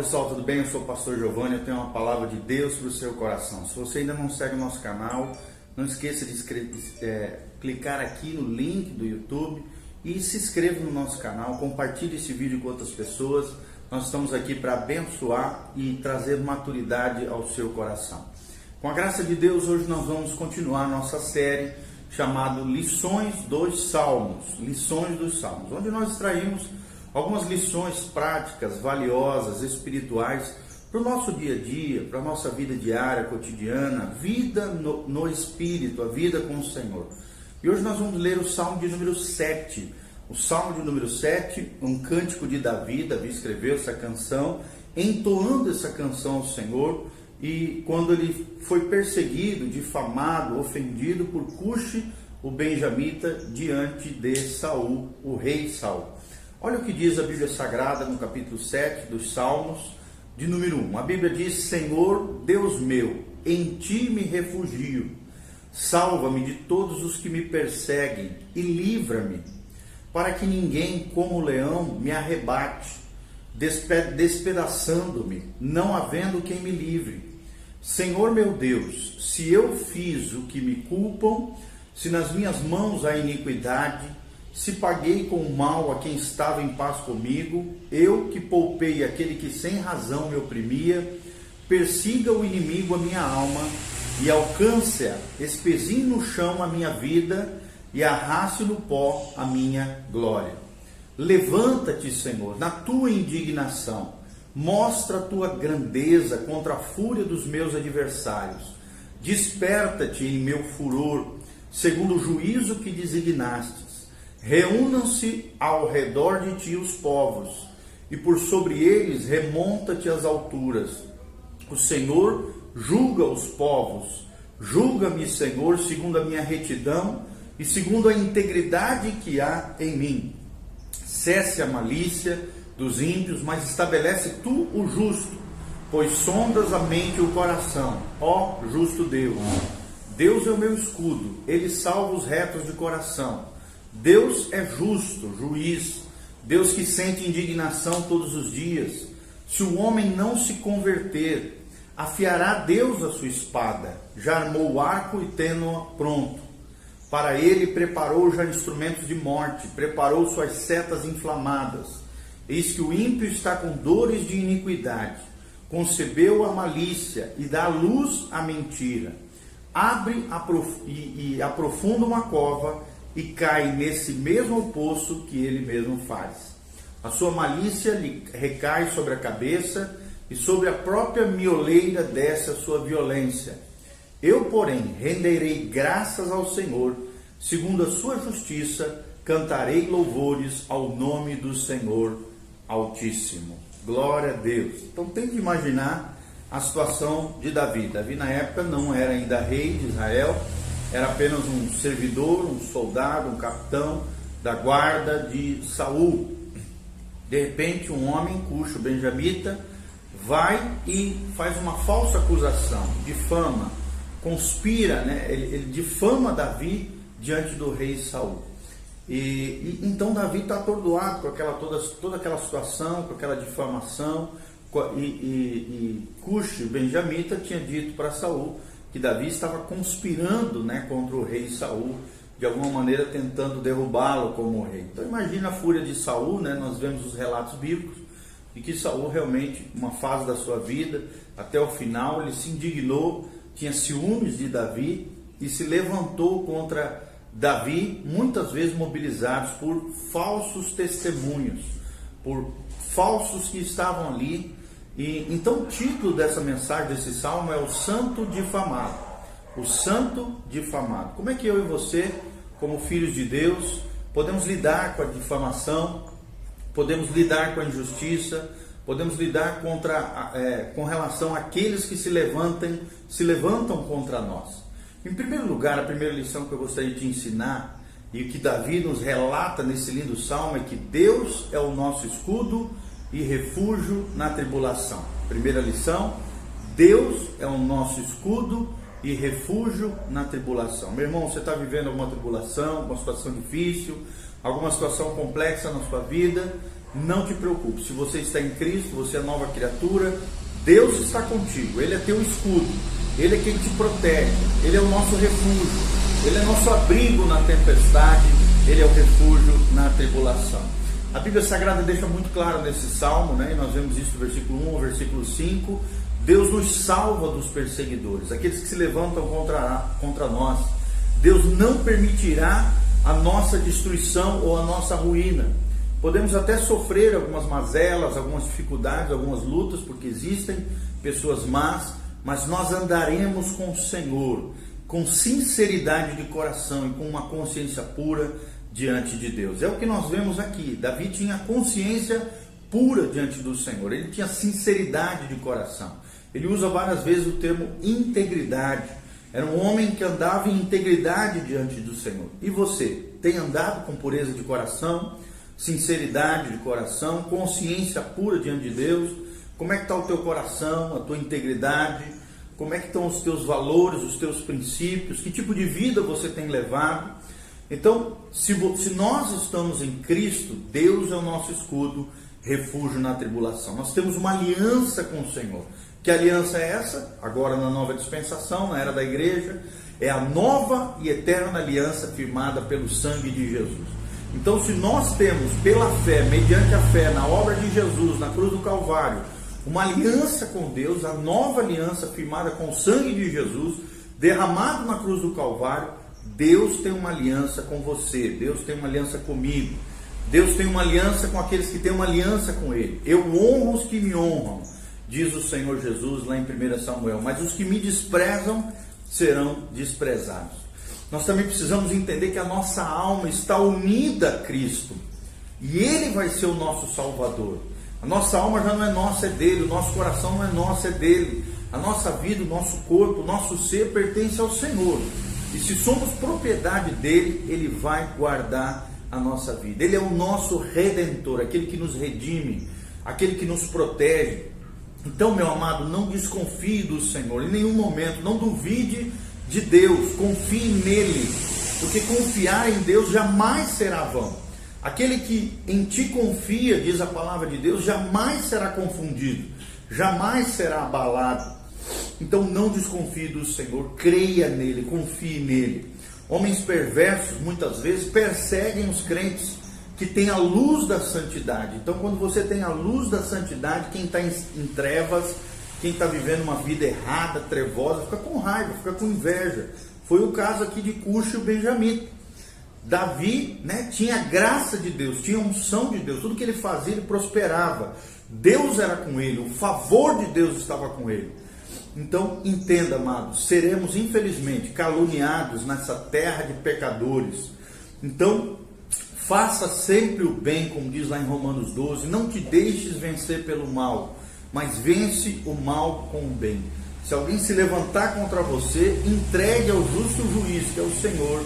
pessoal, tudo bem? Eu sou o pastor Giovanni, eu tenho uma palavra de Deus para o seu coração. Se você ainda não segue o nosso canal, não esqueça de clicar aqui no link do YouTube e se inscreva no nosso canal, compartilhe esse vídeo com outras pessoas. Nós estamos aqui para abençoar e trazer maturidade ao seu coração. Com a graça de Deus, hoje nós vamos continuar nossa série chamada Lições dos Salmos, onde nós extraímos algumas lições práticas, valiosas, espirituais para o nosso dia a dia, para a nossa vida diária, cotidiana, vida no Espírito, a vida com o Senhor. E hoje nós vamos ler o Salmo de número 7. O Salmo de número 7, um cântico de Davi. Davi escreveu essa canção, entoando essa canção ao Senhor, e quando ele foi perseguido, difamado, ofendido por Cuxi, o benjamita, diante de Saul, o rei Saul. Olha o que diz a Bíblia Sagrada no capítulo 7 dos Salmos, de número 1. A Bíblia diz: Senhor Deus meu, em ti me refugio. Salva-me de todos os que me perseguem e livra-me, para que ninguém, como leão, me arrebate, despedaçando-me, não havendo quem me livre. Senhor meu Deus, se eu fiz o que me culpam, se nas minhas mãos há iniquidade, se paguei com o mal a quem estava em paz comigo, eu que poupei aquele que sem razão me oprimia, persiga o inimigo a minha alma e alcance-a, espezinhe no chão a minha vida e arraste no pó a minha glória. Levanta-te, Senhor, na tua indignação, mostra a tua grandeza contra a fúria dos meus adversários. Desperta-te em meu furor, segundo o juízo que designastes. Reúnam-se ao redor de ti os povos, e por sobre eles remonta-te às alturas. O Senhor julga os povos. Julga-me, Senhor, segundo a minha retidão e segundo a integridade que há em mim. Cesse a malícia dos ímpios, mas estabelece tu o justo, pois sondas a mente e o coração, ó justo Deus. Deus é o meu escudo, ele salva os retos de coração. Deus é justo, juiz, Deus que sente indignação todos os dias. Se o homem não se converter, afiará Deus a sua espada, já armou o arco e tendo-a pronto. Para ele preparou já instrumentos de morte, preparou suas setas inflamadas. Eis que o ímpio está com dores de iniquidade, concebeu a malícia e dá luz à mentira. Abre e aprofunda uma cova e cai nesse mesmo poço que ele mesmo faz. A sua malícia lhe recai sobre a cabeça e sobre a própria mioleira desce a sua violência. Eu, porém, renderei graças ao Senhor, segundo a sua justiça, cantarei louvores ao nome do Senhor Altíssimo. Glória a Deus. Então tente imaginar a situação de Davi. Davi na época não era ainda rei de Israel, era apenas um servidor, um soldado, um capitão da guarda de Saul. De repente um homem, Cuxi, o benjamita, vai e faz uma falsa acusação, difama, conspira, ele difama Davi diante do rei Saul. E então Davi está atordoado com toda aquela situação, com aquela difamação, e Cuxi, o benjamita, tinha dito para Saul que Davi estava conspirando, contra o rei Saul, de alguma maneira tentando derrubá-lo como rei. Então imagina a fúria de Saul, nós vemos os relatos bíblicos, e que Saul realmente, uma fase da sua vida, até o final, ele se indignou, tinha ciúmes de Davi, e se levantou contra Davi, muitas vezes mobilizados por falsos testemunhos, por falsos que estavam ali. E então o título dessa mensagem, desse salmo, é o Santo Difamado. O Santo Difamado. Como é que eu e você, como filhos de Deus, podemos lidar com a difamação, podemos lidar com a injustiça, podemos lidar com relação àqueles que se levantam contra nós? Em primeiro lugar, a primeira lição que eu gostaria de ensinar, e que Davi nos relata nesse lindo salmo, é que Deus é o nosso escudo e refúgio na tribulação. Primeira lição: Deus é o nosso escudo e refúgio na tribulação. Meu irmão, você está vivendo alguma tribulação, alguma situação difícil, alguma situação complexa na sua vida? não te preocupe. Se você está em Cristo, você é nova criatura, Deus está contigo, Ele é teu escudo, Ele é quem te protege, Ele é o nosso refúgio, Ele é nosso abrigo na tempestade, Ele é o refúgio na tribulação. A Bíblia Sagrada deixa muito claro nesse salmo, né? E nós vemos isso do versículo 1 ao versículo 5, Deus nos salva dos perseguidores, aqueles que se levantam contra nós. Deus não permitirá a nossa destruição ou a nossa ruína. Podemos até sofrer algumas mazelas, algumas dificuldades, algumas lutas, porque existem pessoas más, mas nós andaremos com o Senhor, com sinceridade de coração e com uma consciência pura diante de Deus. É o que nós vemos aqui. Davi tinha consciência pura diante do Senhor, ele tinha sinceridade de coração. Ele usa várias vezes o termo integridade. Era um homem que andava em integridade diante do Senhor. E você, tem andado com pureza de coração, sinceridade de coração, consciência pura diante de Deus? Como é que está o teu coração, a tua integridade? Como é que estão os teus valores, os teus princípios? Que tipo de vida você tem levado? Então, se nós estamos em Cristo, Deus é o nosso escudo, refúgio na tribulação. Nós temos uma aliança com o Senhor. Que aliança é essa? Agora na nova dispensação, na era da igreja, é a nova e eterna aliança firmada pelo sangue de Jesus. Então, se nós temos pela fé, mediante a fé na obra de Jesus, na cruz do Calvário, uma aliança com Deus, a nova aliança firmada com o sangue de Jesus, derramado na cruz do Calvário, Deus tem uma aliança com você, Deus tem uma aliança comigo, Deus tem uma aliança com aqueles que têm uma aliança com Ele. Eu honro os que me honram, diz o Senhor Jesus lá em 1 Samuel, mas os que me desprezam serão desprezados. Nós também precisamos entender que a nossa alma está unida a Cristo e Ele vai ser o nosso Salvador. A nossa alma já não é nossa, é dele. O nosso coração não é nosso, é dele. A nossa vida, o nosso corpo, o nosso ser pertence ao Senhor. E se somos propriedade dele, Ele vai guardar a nossa vida. Ele é o nosso Redentor, aquele que nos redime, aquele que nos protege. Então, meu amado, não desconfie do Senhor em nenhum momento, não duvide de Deus, confie nele, porque confiar em Deus jamais será vão. Aquele que em ti confia, diz a palavra de Deus, jamais será confundido, jamais será abalado. Então não desconfie do Senhor, creia nele, confie nele. Homens perversos muitas vezes perseguem os crentes que têm a luz da santidade. Então quando você tem a luz da santidade, quem está em trevas, quem está vivendo uma vida errada, trevosa, fica com raiva, fica com inveja. Foi o caso aqui de Cuxi e Benjamim. Davi, tinha a graça de Deus, tinha a unção de Deus, tudo que ele fazia ele prosperava. Deus era com ele, o favor de Deus estava com ele. Então entenda, amados, seremos infelizmente caluniados nessa terra de pecadores. Então faça sempre o bem, como diz lá em Romanos 12, não te deixes vencer pelo mal, mas vence o mal com o bem. Se alguém se levantar contra você, entregue ao justo juiz, que é o Senhor,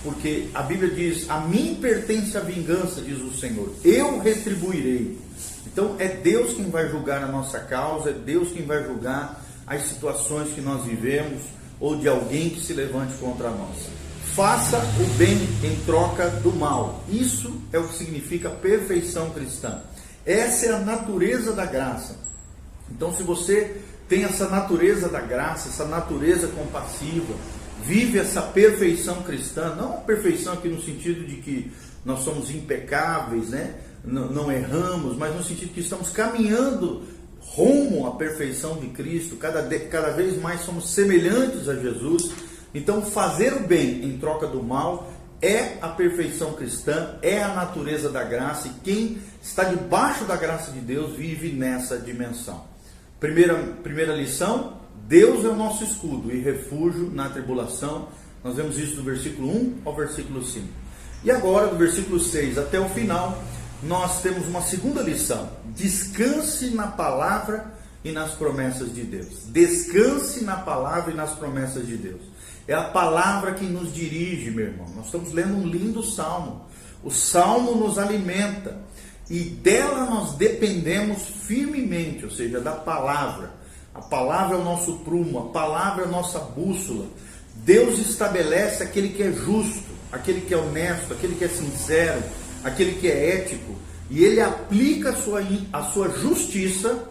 porque a Bíblia diz, a mim pertence a vingança, diz o Senhor, eu retribuirei. Então é Deus quem vai julgar a nossa causa, é Deus quem vai julgar as situações que nós vivemos, ou de alguém que se levante contra nós. Faça o bem em troca do mal. Isso é o que significa perfeição cristã. Essa é a natureza da graça. Então, se você tem essa natureza da graça, essa natureza compassiva, vive essa perfeição cristã, não a perfeição aqui no sentido de que nós somos impecáveis, não erramos, mas no sentido que estamos caminhando rumo à perfeição de Cristo, cada vez mais somos semelhantes a Jesus. Então fazer o bem em troca do mal é a perfeição cristã, é a natureza da graça, e quem está debaixo da graça de Deus vive nessa dimensão. Primeira lição, Deus é o nosso escudo e refúgio na tribulação. Nós vemos isso do versículo 1 ao versículo 5. E agora, do versículo 6 até o final, nós temos uma segunda lição. Descanse na palavra e nas promessas de Deus. Descanse na palavra e nas promessas de Deus. É a palavra que nos dirige, meu irmão. Nós estamos lendo um lindo salmo. O salmo nos alimenta. E dela nós dependemos firmemente, ou seja, da palavra. A palavra é o nosso prumo, a palavra é a nossa bússola. Deus estabelece aquele que é justo, aquele que é honesto, aquele que é sincero, aquele que é ético. e ele aplica a sua justiça,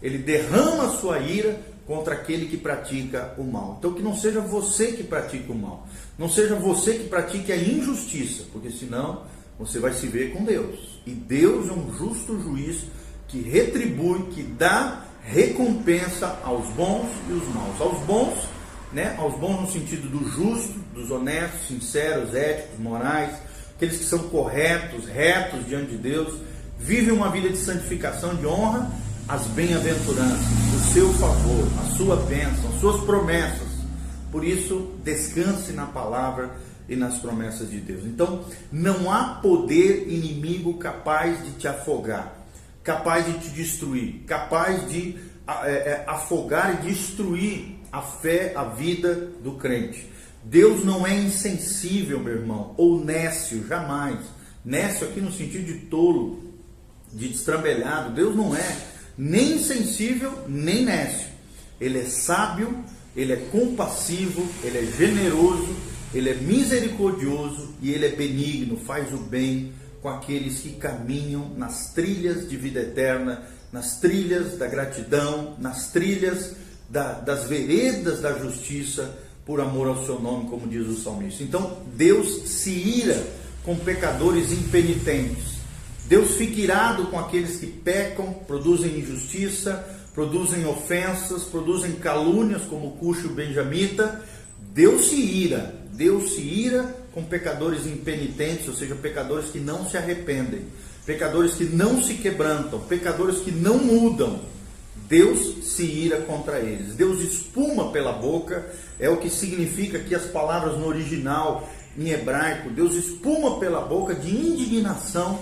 ele derrama a sua ira contra aquele que pratica o mal. Então que não seja você que pratica o mal, não seja você que pratique a injustiça, porque senão você vai se ver com Deus. E Deus é um justo juiz que retribui, que dá recompensa aos bons e os maus. Aos bons, né? Aos bons no sentido do justo, dos honestos, sinceros, éticos, morais, aqueles que são corretos, retos diante de Deus, vivem uma vida de santificação, de honra, as bem-aventuranças, o seu favor, a sua bênção, as suas promessas. Por isso, descanse na palavra e nas promessas de Deus. Então, não há poder inimigo capaz de te afogar, capaz de te destruir, capaz de afogar e destruir a fé, a vida do crente. Deus não é insensível, meu irmão, ou nécio, jamais. Nécio aqui no sentido de tolo, de destrambelhado. Deus não é nem insensível, nem nécio. Ele é sábio, ele é compassivo, ele é generoso, ele é misericordioso e ele é benigno, faz o bem com aqueles que caminham nas trilhas de vida eterna, nas trilhas da gratidão, nas trilhas das veredas da justiça, por amor ao seu nome, como diz o salmista. Então, Deus se ira com pecadores impenitentes. Deus fica irado com aqueles que pecam, produzem injustiça, produzem ofensas, produzem calúnias, como Cuxo e o benjamita. Deus se ira com pecadores impenitentes, ou seja, pecadores que não se arrependem, pecadores que não se quebrantam, pecadores que não mudam. Deus se ira contra eles. Deus espuma pela boca, é o que significa aqui as palavras no original, em hebraico. Deus espuma pela boca de indignação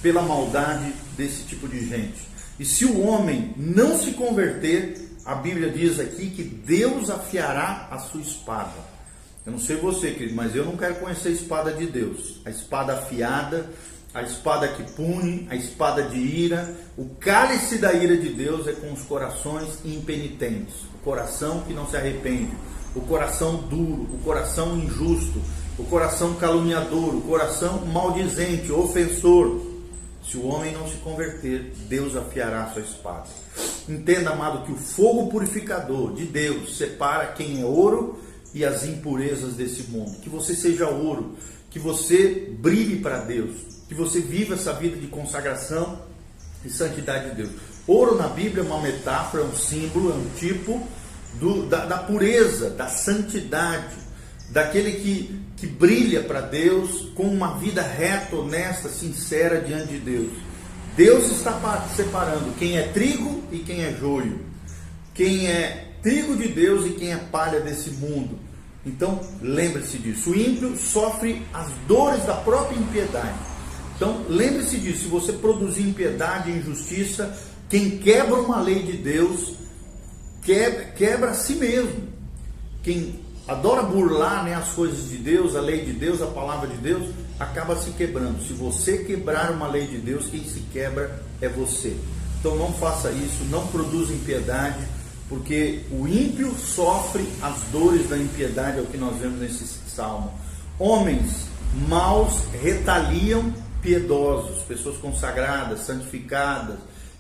pela maldade desse tipo de gente. E se o homem não se converter, a Bíblia diz aqui que Deus afiará a sua espada. Eu não sei você, querido, mas eu não quero conhecer a espada de Deus. A espada afiada, a espada que pune, a espada de ira. O cálice da ira de Deus é com os corações impenitentes, o coração que não se arrepende, o coração duro, o coração injusto, o coração caluniador, o coração maldizente, ofensor. Se o homem não se converter, Deus afiará a sua espada. Entenda, amado, que o fogo purificador de Deus separa quem é ouro e as impurezas desse mundo. Que você seja ouro, que você brilhe para Deus, que você viva essa vida de consagração e santidade de Deus. Ouro na Bíblia é uma metáfora, é um símbolo, é um tipo da pureza, da santidade, daquele que brilha para Deus com uma vida reta, honesta, sincera diante de Deus. Deus está separando quem é trigo e quem é joio, quem é trigo de Deus e quem é palha desse mundo. Então lembre-se disso. O ímpio sofre as dores da própria impiedade. Então lembre-se disso. Se você produzir impiedade e injustiça, quem quebra uma lei de Deus quebra a si mesmo. Quem adora burlar, né, as coisas de Deus, a lei de Deus, a palavra de Deus, acaba se quebrando. Se você quebrar uma lei de Deus, quem se quebra é você. Então não faça isso, não produza impiedade, porque o ímpio sofre as dores da impiedade, é o que nós vemos nesse salmo. Homens maus retaliam piedosos, pessoas consagradas, santificadas,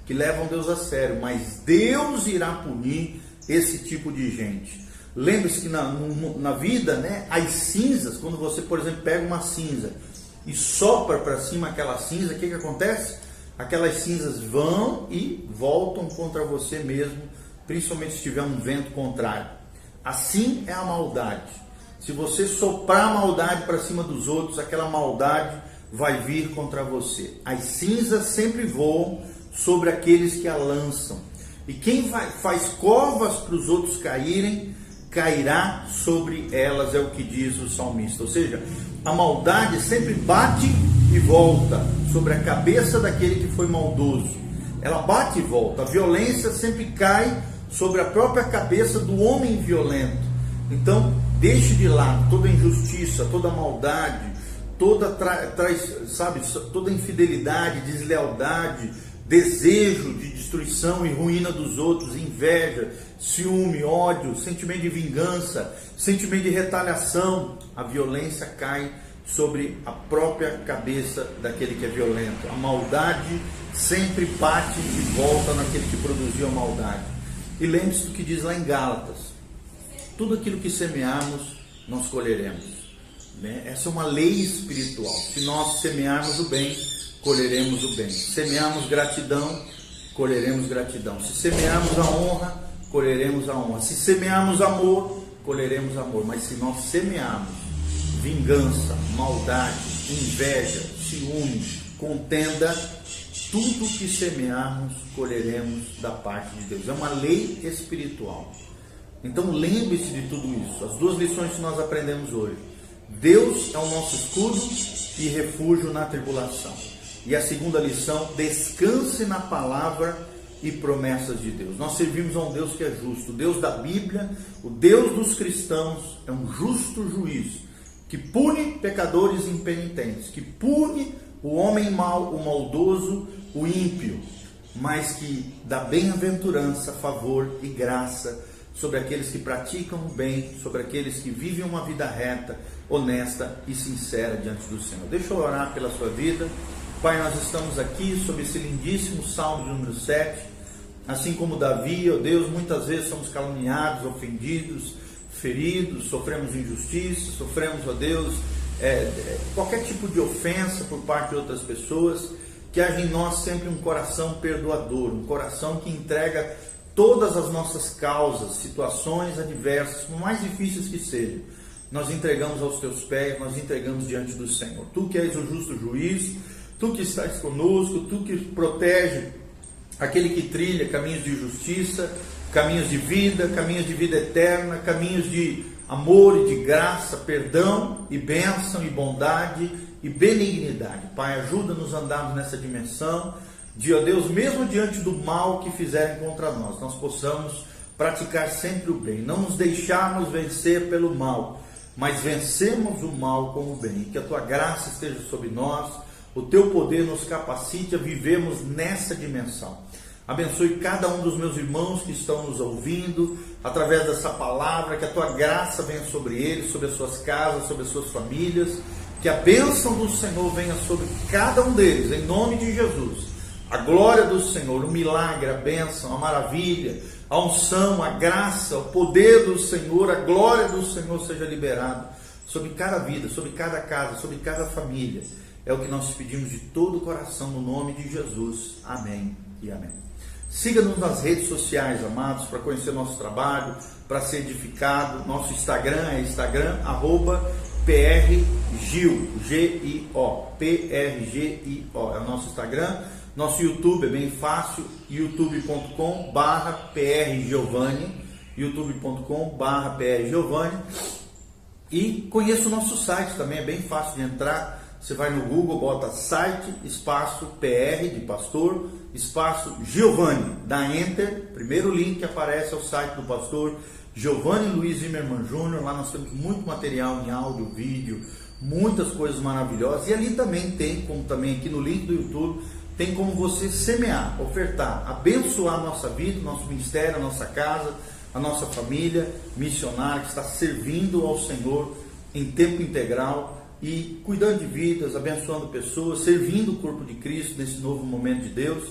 que levam Deus a sério, mas Deus irá punir esse tipo de gente. Lembre-se que na vida, né, as cinzas, quando você, por exemplo, pega uma cinza e sopra para cima aquela cinza, o que acontece? Aquelas cinzas vão e voltam contra você mesmo, principalmente se tiver um vento contrário. Assim é a maldade. Se você soprar a maldade para cima dos outros, aquela maldade vai vir contra você. As cinzas sempre voam sobre aqueles que a lançam. E quem faz covas para os outros caírem, cairá sobre elas, é o que diz o salmista. Ou seja, a maldade sempre bate e volta sobre a cabeça daquele que foi maldoso. Ela bate e volta. A violência sempre cai sobre a própria cabeça do homem violento. Então, deixe de lado toda injustiça, toda maldade, toda infidelidade, deslealdade, desejo de destruição e ruína dos outros, inveja, ciúme, ódio, sentimento de vingança, sentimento de retaliação. A violência cai sobre a própria cabeça daquele que é violento. A maldade sempre bate e volta naquele que produziu a maldade. E lembre-se do que diz lá em Gálatas: tudo aquilo que semearmos, nós colheremos. Essa é uma lei espiritual. Se nós semearmos o bem, colheremos o bem. Se semearmos gratidão, colheremos gratidão. Se semearmos a honra, colheremos a honra. Se semearmos amor, colheremos amor. Mas se nós semearmos vingança, maldade, inveja, ciúme, contenda, tudo que semearmos, colheremos da parte de Deus. É uma lei espiritual. Então lembre-se de tudo isso. As duas lições que nós aprendemos hoje: Deus é o nosso escudo e refúgio na tribulação. E a segunda lição: descanse na palavra e promessas de Deus. Nós servimos a um Deus que é justo. O Deus da Bíblia, o Deus dos cristãos, é um justo juiz, que pune pecadores impenitentes, que pune o homem mau, o maldoso, o ímpio, mas que dá bem-aventurança, favor e graça sobre aqueles que praticam o bem, sobre aqueles que vivem uma vida reta, honesta e sincera diante do Senhor. Deixa eu orar pela sua vida. Pai, nós estamos aqui sobre esse lindíssimo Salmo de número 7, assim como Davi, ó Deus, muitas vezes somos caluniados, ofendidos, feridos, sofremos injustiça, sofremos, ó Deus, qualquer tipo de ofensa por parte de outras pessoas. Que haja em nós sempre um coração perdoador, um coração que entrega todas as nossas causas, situações adversas, por mais difíceis que sejam, nós entregamos aos teus pés, nós entregamos diante do Senhor. Tu que és o justo juiz, tu que estás conosco, tu que protege aquele que trilha caminhos de justiça, caminhos de vida eterna, caminhos de amor e de graça, perdão e bênção e bondade e benignidade. Pai, ajuda-nos a andarmos nessa dimensão de, ó Deus, mesmo diante do mal que fizerem contra nós, nós possamos praticar sempre o bem, não nos deixarmos vencer pelo mal, mas vencemos o mal com o bem. Que a tua graça esteja sobre nós, o teu poder nos capacite a vivermos nessa dimensão. Abençoe cada um dos meus irmãos que estão nos ouvindo através dessa palavra, que a tua graça venha sobre eles, sobre as suas casas, sobre as suas famílias, que a bênção do Senhor venha sobre cada um deles, em nome de Jesus. A glória do Senhor, o milagre, a bênção, a maravilha, a unção, a graça, o poder do Senhor, a glória do Senhor seja liberado sobre cada vida, sobre cada casa, sobre cada família. É o que nós pedimos de todo o coração, no nome de Jesus. Amém e amém. Siga-nos nas redes sociais, amados, para conhecer nosso trabalho, para ser edificado. Nosso Instagram é Instagram, @PRGIO, G-I-O, P-R-G-I-O, é o nosso Instagram. Nosso YouTube é bem fácil, youtube.com/prgiovanni, youtube.com/prgiovanni. E conheça o nosso site também, é bem fácil de entrar. Você vai no Google, bota site, espaço PR de pastor, espaço Giovanni, dá enter, primeiro link que aparece é o site do pastor Giovanni Luiz Zimmermann Jr. Lá nós temos muito material em áudio, vídeo, muitas coisas maravilhosas. E ali também tem, como também aqui no link do YouTube, tem como você semear, ofertar, abençoar a nossa vida, o nosso ministério, a nossa casa, a nossa família missionária que está servindo ao Senhor em tempo integral e cuidando de vidas, abençoando pessoas, servindo o corpo de Cristo nesse novo momento de Deus.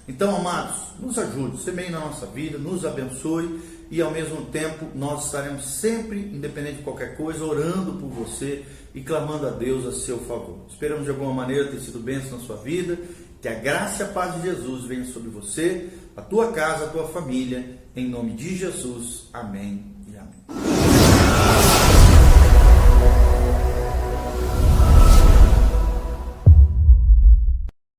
Então, amados, nos ajude, semeie na nossa vida, nos abençoe e ao mesmo tempo nós estaremos sempre, independente de qualquer coisa, orando por você e clamando a Deus a seu favor. Esperamos de alguma maneira ter sido bênção na sua vida. Que a graça e a paz de Jesus venha sobre você, a tua casa, a tua família, em nome de Jesus. Amém e amém.